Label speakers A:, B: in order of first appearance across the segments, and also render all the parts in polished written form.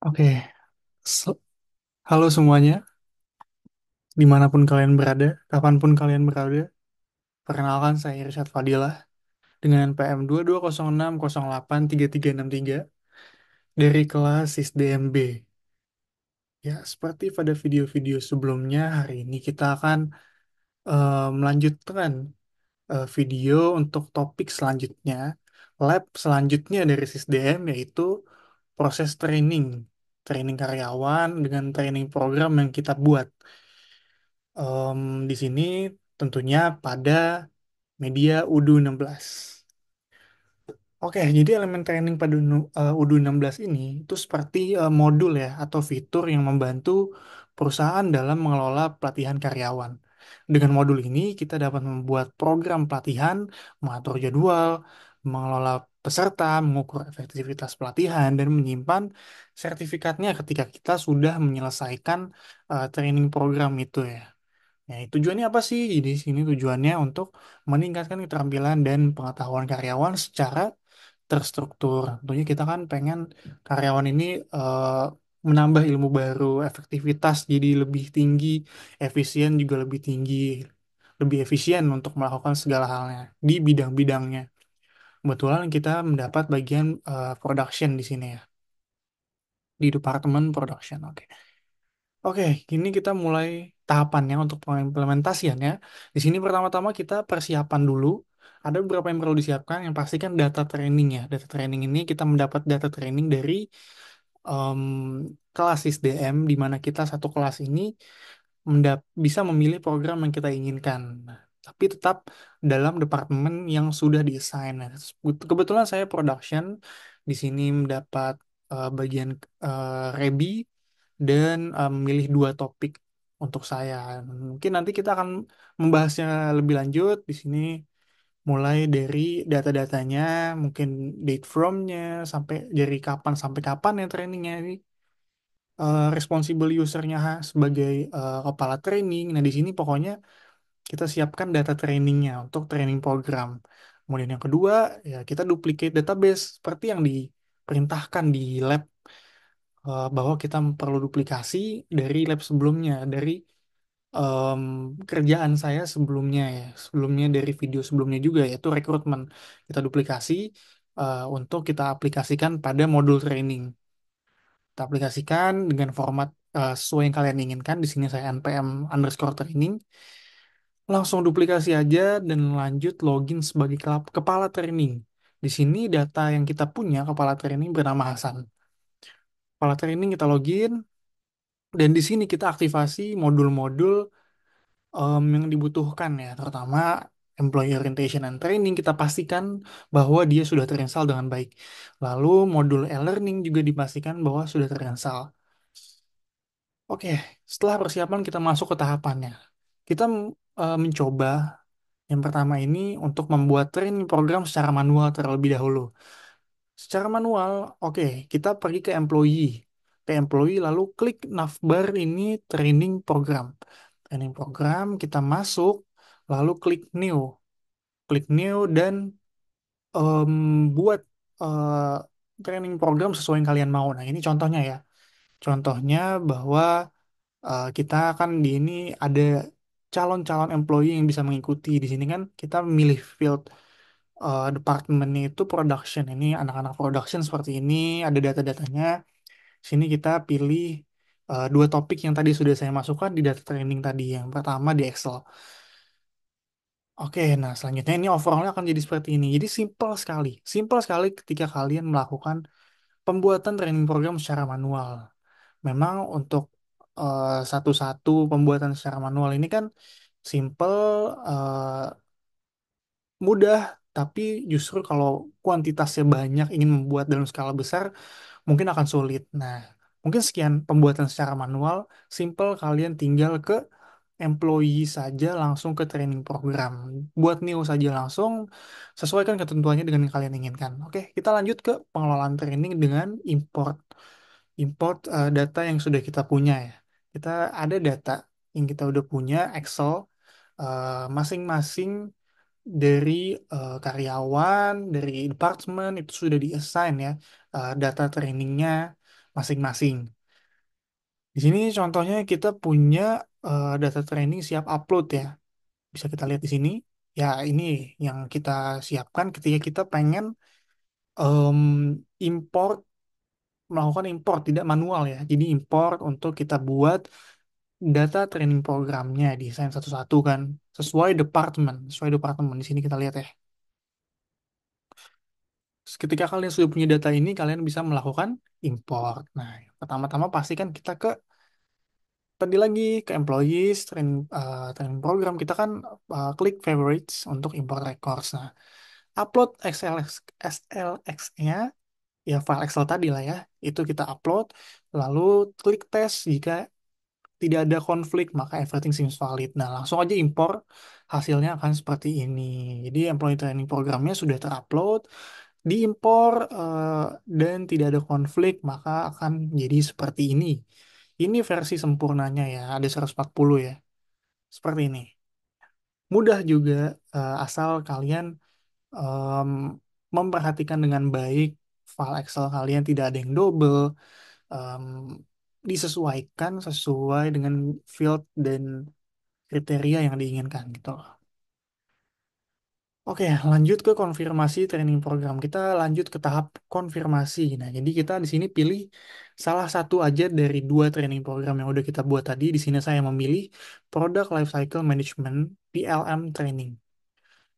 A: Oke, S- halo semuanya, dimanapun kalian berada, kapanpun kalian berada. Perkenalkan saya Irsyad Fadilah dengan PM 2206083363 dari kelas SISDMB. Ya, seperti pada video-video sebelumnya, hari ini kita akan melanjutkan video untuk topik selanjutnya, lab selanjutnya dari SISDM, yaitu proses training karyawan dengan training program yang kita buat. Em, di sini tentunya pada media UDU 16. Oke, jadi elemen training pada UDU 16 ini itu seperti modul ya atau fitur yang membantu perusahaan dalam mengelola pelatihan karyawan. Dengan modul ini kita dapat membuat program pelatihan, mengatur jadwal, mengelola peserta, mengukur efektivitas pelatihan, dan menyimpan sertifikatnya ketika kita sudah menyelesaikan training program itu ya. Ya, tujuannya apa sih? Di sini tujuannya untuk meningkatkan keterampilan dan pengetahuan karyawan secara terstruktur. Tentunya kita kan pengen karyawan ini menambah ilmu baru, efektivitas jadi lebih tinggi, efisien juga lebih tinggi, lebih efisien untuk melakukan segala halnya di bidang-bidangnya. Kebetulan kita mendapat bagian production di sini ya, di departemen production. Oke. Oke, kini kita mulai tahapannya untuk pengimplementasiannya. Di sini pertama-tama kita persiapan dulu. Ada beberapa yang perlu disiapkan. Yang pasti kan data training ya. Data training ini kita mendapat data training dari em, kelas SDM, di mana kita satu kelas ini bisa memilih program yang kita inginkan. Nah, tapi tetap dalam departemen yang sudah diassign. Nah, kebetulan saya production di sini mendapat bagian Rebi dan memilih dua topik untuk saya. Mungkin nanti kita akan membahasnya lebih lanjut di sini, mulai dari data-datanya, mungkin date from-nya, sampai dari kapan sampai kapan ya trainingnya ini, responsible usernya sebagai kepala training. Nah, di sini pokoknya kita siapkan data trainingnya untuk training program. Kemudian yang kedua, ya kita duplicate database seperti yang diperintahkan di lab, bahwa kita perlu duplikasi dari lab sebelumnya, dari em, kerjaan saya sebelumnya ya, sebelumnya dari video sebelumnya juga yaitu rekrutmen. Kita duplikasi untuk kita aplikasikan pada modul training. Kita aplikasikan dengan format sesuai yang kalian inginkan. Di sini saya npm underscore training. Langsung duplikasi aja dan lanjut login sebagai kepala training. Di sini data yang kita punya kepala training bernama Hasan. Kepala training kita login dan di sini kita aktivasi modul-modul yang dibutuhkan ya, terutama employee orientation and training kita pastikan bahwa dia sudah terinstall dengan baik. Lalu modul e-learning juga dipastikan bahwa sudah terinstall. Oke, setelah persiapan kita masuk ke tahapannya. Kita mencoba yang pertama ini untuk membuat training program secara manual terlebih dahulu. Secara manual, oke, kita pergi ke employee. Ke employee lalu klik navbar ini training program. Training program, kita masuk, lalu klik new. Klik new dan em, buat eh, training program sesuai yang kalian mau. Nah, ini contohnya ya. Contohnya bahwa kita kan di ini ada calon-calon employee yang bisa mengikuti. Di sini kan kita memilih field departemennya itu production. Ini anak-anak production seperti ini, ada data-datanya. Sini kita pilih dua topik yang tadi sudah saya masukkan di data training tadi. Yang pertama di Excel. Oke, nah selanjutnya ini overallnya akan jadi seperti ini. Jadi simple sekali. Simple sekali ketika kalian melakukan pembuatan training program secara manual. Memang untuk satu-satu pembuatan secara manual ini kan simple, mudah, tapi justru kalau kuantitasnya banyak ingin membuat dalam skala besar mungkin akan sulit. Nah, mungkin sekian pembuatan secara manual, simple kalian tinggal ke employee saja langsung ke training program. Buat new saja langsung, sesuaikan ketentuannya dengan yang kalian inginkan. Oke, kita lanjut ke pengelolaan training dengan import. Import data yang sudah kita punya ya. Kita ada data yang kita udah punya, Excel, masing-masing dari karyawan, dari departemen itu sudah diassign ya data trainingnya. masing-masing. Di sini contohnya kita punya data training siap upload ya. Bisa kita lihat di sini. Ya, ini yang kita siapkan ketika kita pengen em, import, melakukan import, tidak manual ya. Jadi import untuk kita buat data training programnya, desain satu-satu kan. Sesuai departemen. Di sini kita lihat ya. Ketika kalian sudah punya data ini, kalian bisa melakukan import. Nah, pertama-tama pastikan kita ke tadi lagi ke employees training program kita kan klik favorites untuk import records. Nah, upload SLX-nya ya file Excel tadi lah ya. Itu kita upload lalu klik tes jika tidak ada konflik maka everything seems valid. Nah, langsung aja import hasilnya akan seperti ini. Jadi employee training programnya sudah terupload, diimpor dan tidak ada konflik maka akan jadi seperti ini. Ini versi sempurnanya ya, ada 140 ya. Seperti ini. Mudah juga asal kalian em, memperhatikan dengan baik file Excel kalian tidak ada yang double, em, disesuaikan sesuai dengan field dan kriteria yang diinginkan gitu. Oke, lanjut ke konfirmasi training program. Kita lanjut ke tahap konfirmasi. Nah, jadi kita di sini pilih salah satu aja dari dua training program yang udah kita buat tadi. Di sini saya memilih Product Lifecycle Management PLM Training.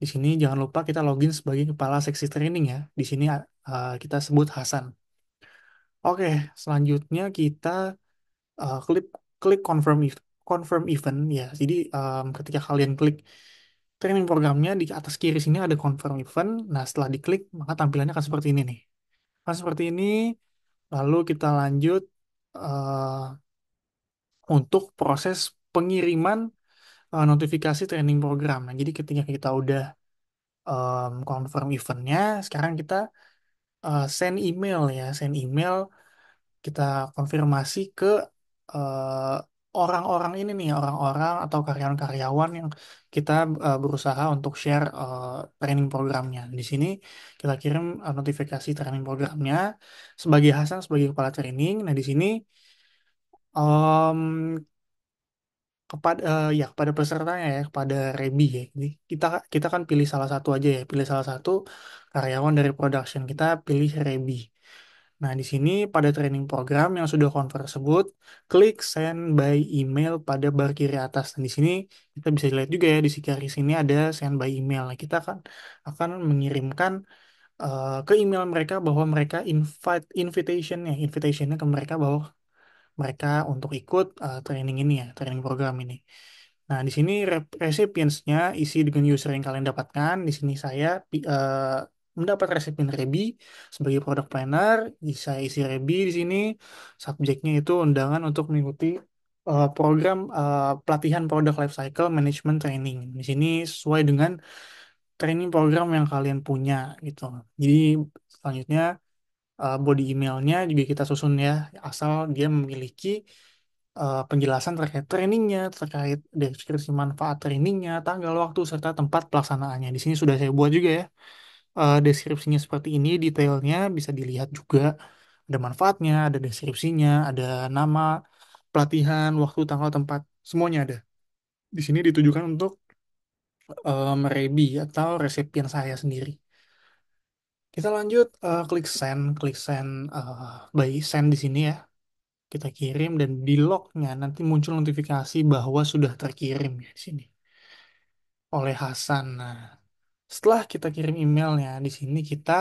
A: Di sini jangan lupa kita login sebagai kepala seksi training ya. Di sini kita sebut Hasan. Oke, selanjutnya kita klik klik confirm event ya. Jadi ketika kalian klik training programnya di atas kiri sini ada confirm event. Nah, setelah diklik, maka tampilannya akan seperti ini nih. Akan seperti ini, lalu kita lanjut eh, untuk proses pengiriman notifikasi training program. Nah, jadi ketika kita udah confirm eventnya, sekarang kita send email ya, send email kita konfirmasi ke eh, orang-orang ini nih, orang-orang atau karyawan-karyawan yang kita berusaha untuk share training programnya. Di sini kita kirim notifikasi training programnya sebagai Hasan sebagai kepala training. Nah, di sini em, kepada pesertanya ya, kepada Rebi ya. Jadi kita kita kan pilih salah satu aja ya, pilih salah satu karyawan dari production kita pilih Rebi. Nah, di sini pada training program yang sudah convert tersebut, klik send by email pada bar kiri atas. Dan di sini kita bisa lihat juga ya di si garis sini ada send by email. Nah, kita akan mengirimkan ke email mereka bahwa mereka invitationnya ke mereka bahwa mereka untuk ikut training ini ya, training program ini. Nah, di sini recipients-nya isi dengan user yang kalian dapatkan. Di sini saya mendapat resipien Rebi sebagai product planner. Saya isi Rebi di sini. Subjeknya itu undangan untuk mengikuti program pelatihan product lifecycle management training. Di sini sesuai dengan training program yang kalian punya gitu. Jadi selanjutnya body emailnya juga kita susun ya, asal dia memiliki penjelasan terkait trainingnya, terkait deskripsi manfaat trainingnya, tanggal waktu serta tempat pelaksanaannya. Di sini sudah saya buat juga ya deskripsinya seperti ini, detailnya bisa dilihat juga. Ada manfaatnya, ada deskripsinya, ada nama pelatihan, waktu, tanggal, tempat, semuanya ada. Di sini ditujukan untuk Rebi atau resipien saya sendiri. Kita lanjut klik send by send di sini ya. Kita kirim dan di lognya nanti muncul notifikasi bahwa sudah terkirim ya di sini oleh Hasan. Nah, setelah kita kirim emailnya di sini kita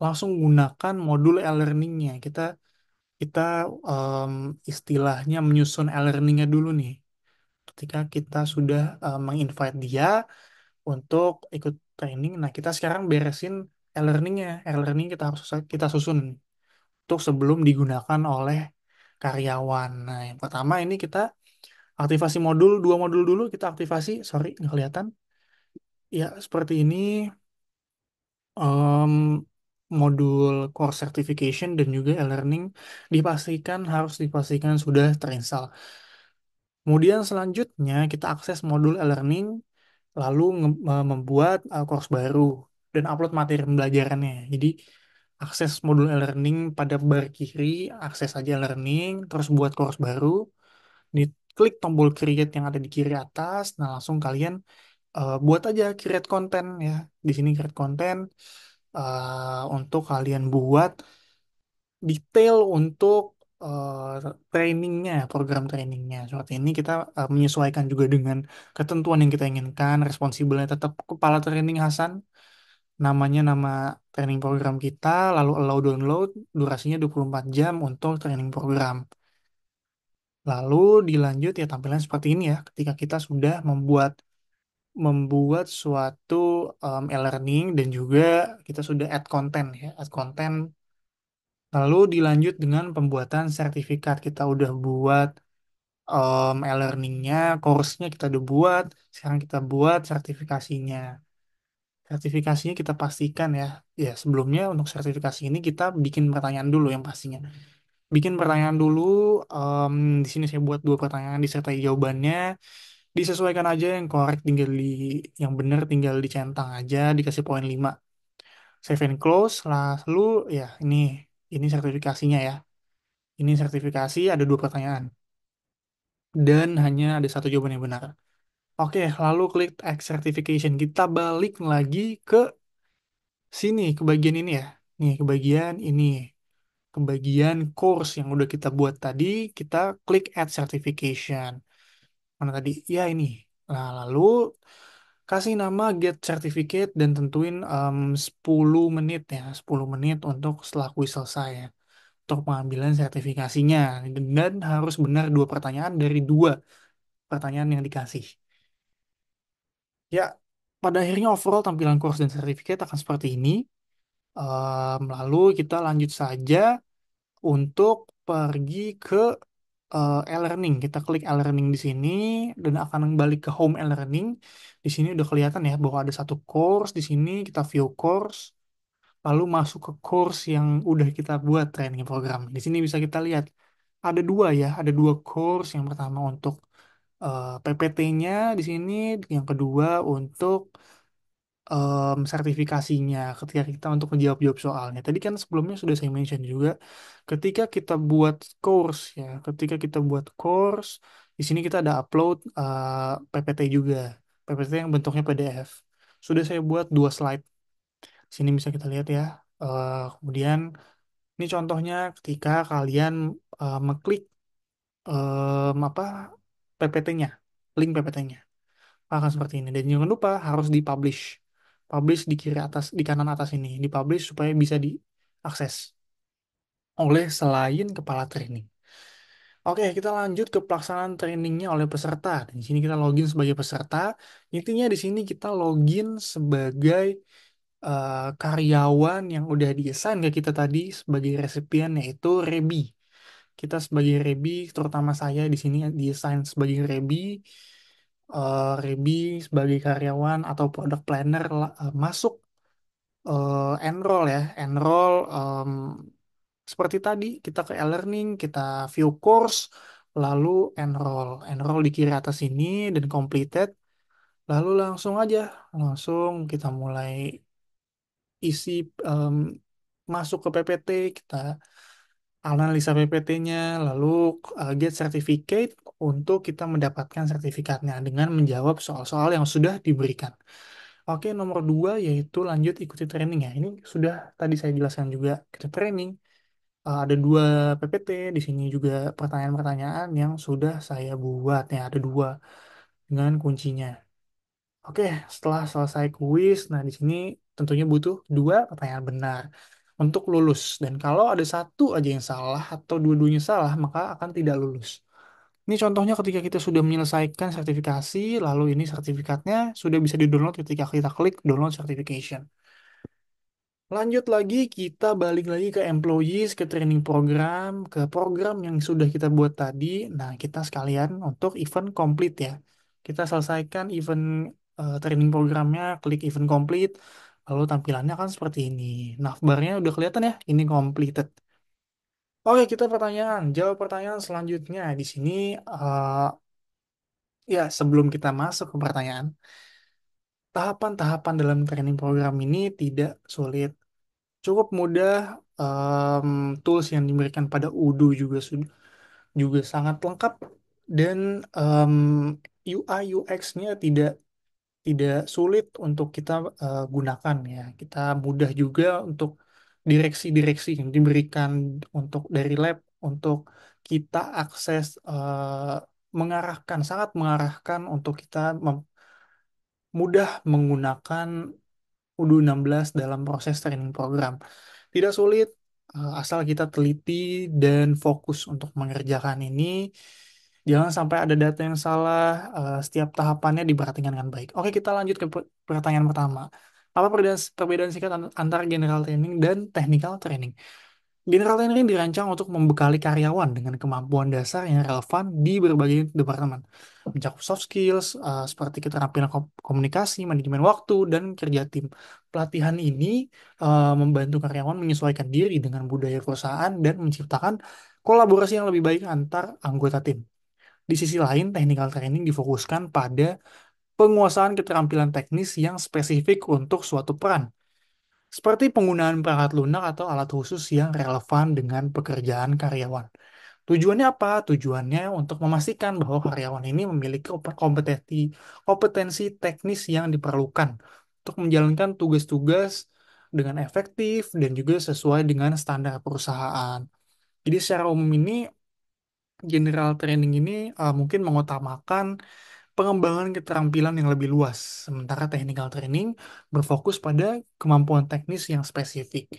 A: langsung gunakan modul e-learningnya. Kita em, istilahnya menyusun e-learningnya dulu nih. Ketika kita sudah menginvite dia untuk ikut training, nah kita sekarang beresin e-learningnya. E-learning kita susun untuk sebelum digunakan oleh karyawan. Nah, yang pertama ini kita aktivasi modul, dua modul dulu kita aktivasi, sorry nggak kelihatan. Ya, seperti ini em, modul course certification dan juga e-learning harus dipastikan sudah terinstall. Kemudian selanjutnya kita akses modul e-learning lalu membuat course baru dan upload materi pembelajarannya. Jadi akses modul e-learning pada bar kiri, akses aja e-learning, terus buat course baru, diklik tombol create yang ada di kiri atas, nah langsung kalian buat aja create konten ya. Di sini create konten untuk kalian buat detail untuk trainingnya, program trainingnya. Seperti ini kita menyesuaikan juga dengan ketentuan yang kita inginkan. Responsibelnya tetap kepala training Hasan, namanya nama training program kita, lalu allow download, durasinya 24 jam untuk training program. Lalu dilanjut ya tampilan seperti ini ya, ketika kita sudah membuat suatu e-learning dan juga kita sudah add konten ya, add konten. Lalu dilanjut dengan pembuatan sertifikat. Kita udah buat e-learningnya, course-nya kita udah buat. Sekarang kita buat sertifikasinya. Sertifikasinya kita pastikan ya. Ya, sebelumnya untuk sertifikasi ini kita bikin pertanyaan dulu yang pastinya. Bikin pertanyaan dulu. em, di sini saya buat dua pertanyaan disertai jawabannya. Disesuaikan aja yang korek tinggal yang benar tinggal dicentang aja, dikasih poin 5. Save and close. Lalu ya ini sertifikasinya ya. Ini sertifikasi ada dua pertanyaan dan hanya ada satu jawaban yang benar. Oke, lalu klik X certification. Kita balik lagi ke sini, ke bagian ini ya. Nih, ke bagian ini. Ke bagian course yang udah kita buat tadi, kita klik Add Certification. Mana tadi? Ya, ini. Nah, lalu kasih nama Get Certificate dan tentuin 10 menit ya. 10 menit untuk setelah kuis selesai ya. Untuk pengambilan sertifikasinya. Dan harus benar dua pertanyaan dari dua pertanyaan yang dikasih. Ya, pada akhirnya overall tampilan course dan sertifikat akan seperti ini. Lalu kita lanjut saja untuk pergi ke e-learning. Kita klik e-learning di sini dan akan balik ke home e-learning. Di sini udah kelihatan ya bahwa ada satu course di sini. Kita view course, lalu masuk ke course yang udah kita buat training program. Di sini bisa kita lihat ada dua ya, ada dua course. Yang pertama untuk PPT-nya di sini, yang kedua untuk sertifikasinya ketika kita untuk menjawab-jawab soalnya. Tadi kan sebelumnya sudah saya mention juga, ketika kita buat course ya, ketika kita buat course, di sini kita ada upload PPT juga, PPT yang bentuknya PDF. Sudah saya buat dua slide. Sini bisa kita lihat ya. Kemudian ini contohnya ketika kalian mengklik apa PPT-nya, link PPT-nya akan seperti ini. Dan jangan lupa harus dipublish. Publish di kiri atas, di kanan atas ini. Dipublish supaya bisa diakses oleh selain kepala training. Oke, kita lanjut ke pelaksanaan trainingnya oleh peserta. Di sini kita login sebagai peserta. Intinya di sini kita login sebagai karyawan yang udah diassign ke kita tadi sebagai resipien yaitu Rebi. Kita sebagai Rebi, terutama saya di sini diassign sebagai Rebi. Rebi sebagai karyawan atau product planner masuk enroll ya, enroll seperti tadi kita ke e-learning, kita view course, lalu enroll di kiri atas ini dan completed, lalu langsung kita mulai isi em, masuk ke PPT, kita analisa PPT-nya, lalu get certificate untuk kita mendapatkan sertifikatnya dengan menjawab soal-soal yang sudah diberikan. Oke, nomor dua yaitu lanjut ikuti training ya. Ini sudah tadi saya jelaskan juga kita training. Ada dua PPT di sini juga pertanyaan-pertanyaan yang sudah saya buat ya. Ada dua dengan kuncinya. Oke, setelah selesai kuis, nah di sini tentunya butuh dua pertanyaan benar untuk lulus. Dan kalau ada satu aja yang salah atau dua-duanya salah, maka akan tidak lulus. Ini contohnya ketika kita sudah menyelesaikan sertifikasi, lalu ini sertifikatnya sudah bisa di-download ketika kita klik download certification. Lanjut lagi, kita balik lagi ke employees, ke training program, ke program yang sudah kita buat tadi. Nah, kita sekalian untuk event complete ya. Kita selesaikan event training programnya, klik event complete, lalu tampilannya kan seperti ini. Navbarnya udah kelihatan ya, ini completed. Oke, kita jawab pertanyaan selanjutnya. Di sini, ya sebelum kita masuk ke pertanyaan, tahapan-tahapan dalam training program ini tidak sulit. Cukup mudah, tools yang diberikan pada Udo juga juga sangat lengkap, dan em, UI UX-nya tidak tidak sulit untuk kita gunakan ya. Kita mudah juga untuk direksi-direksi yang diberikan untuk dari lab untuk kita akses, mengarahkan, sangat mengarahkan untuk kita mudah menggunakan U16 dalam proses training program. Tidak sulit, asal kita teliti dan fokus untuk mengerjakan ini. Jangan sampai ada data yang salah, setiap tahapannya diperhatikan dengan baik. Oke, kita lanjut ke pertanyaan pertama. Apa perbedaan singkat antara general training dan technical training? General training dirancang untuk membekali karyawan dengan kemampuan dasar yang relevan di berbagai departemen, mencakup soft skills seperti keterampilan komunikasi, manajemen waktu, dan kerja tim. Pelatihan ini membantu karyawan menyesuaikan diri dengan budaya perusahaan dan menciptakan kolaborasi yang lebih baik antar anggota tim. Di sisi lain, technical training difokuskan pada penguasaan keterampilan teknis yang spesifik untuk suatu peran, seperti penggunaan perangkat lunak atau alat khusus yang relevan dengan pekerjaan karyawan. Tujuannya apa? Tujuannya untuk memastikan bahwa karyawan ini memiliki kompetensi teknis yang diperlukan untuk menjalankan tugas-tugas dengan efektif dan juga sesuai dengan standar perusahaan. Jadi secara umum ini, general training ini mungkin mengutamakan pengembangan keterampilan yang lebih luas, sementara technical training berfokus pada kemampuan teknis yang spesifik.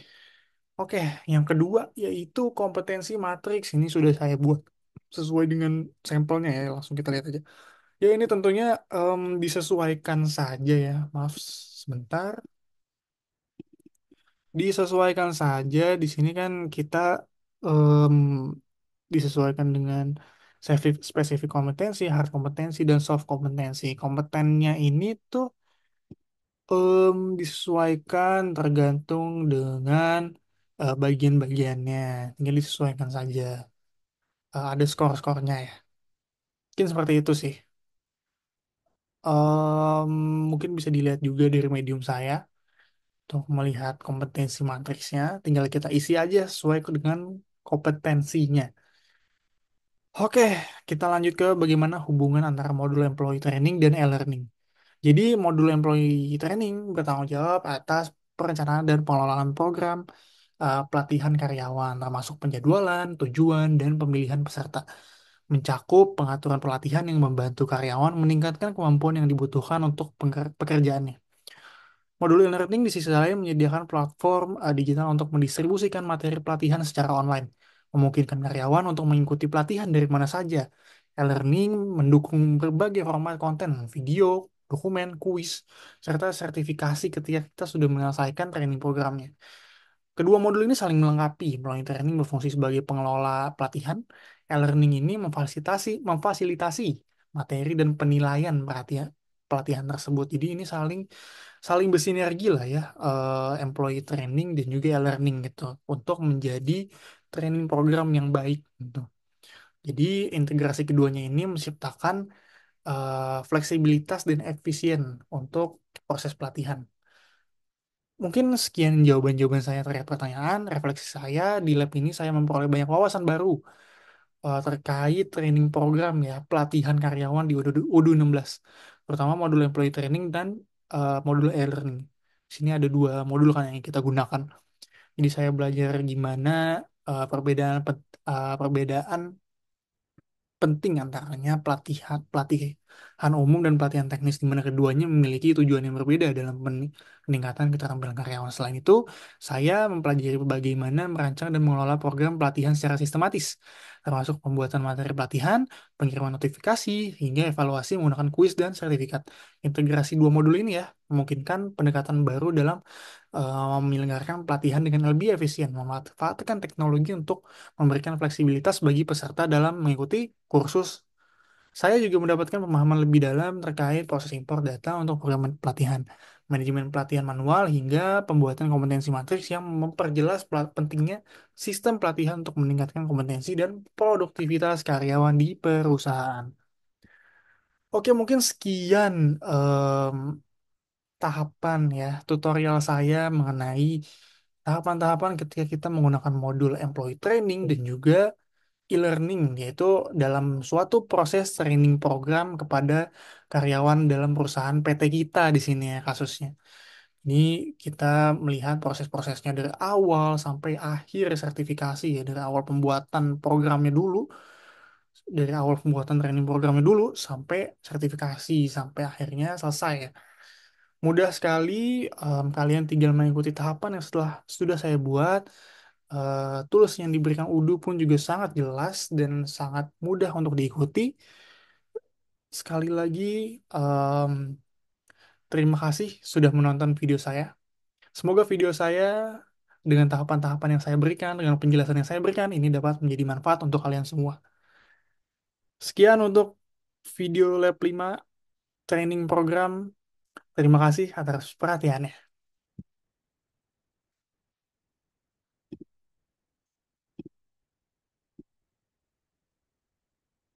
A: Oke, yang kedua yaitu kompetensi matriks. Ini sudah saya buat sesuai dengan sampelnya ya, langsung kita lihat aja. Ya ini tentunya disesuaikan saja ya. Maaf sebentar. Disesuaikan saja. Di sini kan kita em, disesuaikan dengan spesifik kompetensi, hard kompetensi, dan soft kompetensi. Kompetennya ini tuh disesuaikan tergantung dengan bagian-bagiannya. Tinggal disesuaikan saja. Ada skor-skornya ya. Mungkin seperti itu sih. Em, Mungkin bisa dilihat juga dari medium saya untuk melihat kompetensi matriksnya. Tinggal kita isi aja sesuai dengan kompetensinya. Oke, kita lanjut ke bagaimana hubungan antara modul employee training dan e-learning. Jadi, modul employee training bertanggung jawab atas perencanaan dan pengelolaan program pelatihan karyawan, termasuk penjadwalan, tujuan, dan pemilihan peserta. Mencakup pengaturan pelatihan yang membantu karyawan meningkatkan kemampuan yang dibutuhkan untuk pekerjaannya. Modul e-learning di sisi lain menyediakan platform digital untuk mendistribusikan materi pelatihan secara online, memungkinkan karyawan untuk mengikuti pelatihan dari mana saja. E-learning mendukung berbagai format konten, video, dokumen, kuis, serta sertifikasi ketika kita sudah menyelesaikan training programnya. Kedua modul ini saling melengkapi. Employee training berfungsi sebagai pengelola pelatihan. E-learning ini memfasilitasi materi dan penilaian pelatihan tersebut. Jadi ini saling saling bersinergi lah ya, employee training dan juga e-learning gitu, untuk menjadi training program yang baik gitu. Jadi integrasi keduanya ini menciptakan fleksibilitas dan efisien untuk proses pelatihan. Mungkin sekian jawaban-jawaban saya terkait pertanyaan. Refleksi saya di lab ini, saya memperoleh banyak wawasan baru terkait training program ya, pelatihan karyawan di UDU 16, terutama modul employee training dan modul e-learning. Di sini ada dua modul kan yang kita gunakan. Jadi saya belajar gimana perbedaan penting antaranya pelatihan umum dan pelatihan teknis, di mana keduanya memiliki tujuan yang berbeda dalam peningkatan keterampilan karyawan. Selain itu, saya mempelajari bagaimana merancang dan mengelola program pelatihan secara sistematis, termasuk pembuatan materi pelatihan, pengiriman notifikasi, hingga evaluasi menggunakan kuis dan sertifikat. Integrasi dua modul ini ya memungkinkan pendekatan baru dalam menyelenggarakan pelatihan dengan lebih efisien, memanfaatkan teknologi untuk memberikan fleksibilitas bagi peserta dalam mengikuti kursus. Saya juga mendapatkan pemahaman lebih dalam terkait proses impor data untuk program pelatihan, manajemen pelatihan manual, hingga pembuatan kompetensi matriks yang memperjelas pentingnya sistem pelatihan untuk meningkatkan kompetensi dan produktivitas karyawan di perusahaan. Oke, mungkin sekian tahapan ya tutorial saya mengenai tahapan-tahapan ketika kita menggunakan modul employee training dan juga e-learning, yaitu dalam suatu proses training program kepada karyawan dalam perusahaan PT kita di sini ya kasusnya. Ini kita melihat proses-prosesnya dari awal sampai akhir sertifikasi ya, dari awal pembuatan programnya dulu, dari awal pembuatan training programnya dulu sampai sertifikasi, sampai akhirnya selesai ya. Mudah sekali, kalian tinggal mengikuti tahapan yang setelah sudah saya buat. Tools yang diberikan Udu pun juga sangat jelas dan sangat mudah untuk diikuti. Sekali lagi, em, terima kasih sudah menonton video saya. Semoga video saya dengan tahapan-tahapan yang saya berikan, dengan penjelasan yang saya berikan, ini dapat menjadi manfaat untuk kalian semua. Sekian untuk video Lab 5 training program. Terima kasih atas perhatiannya.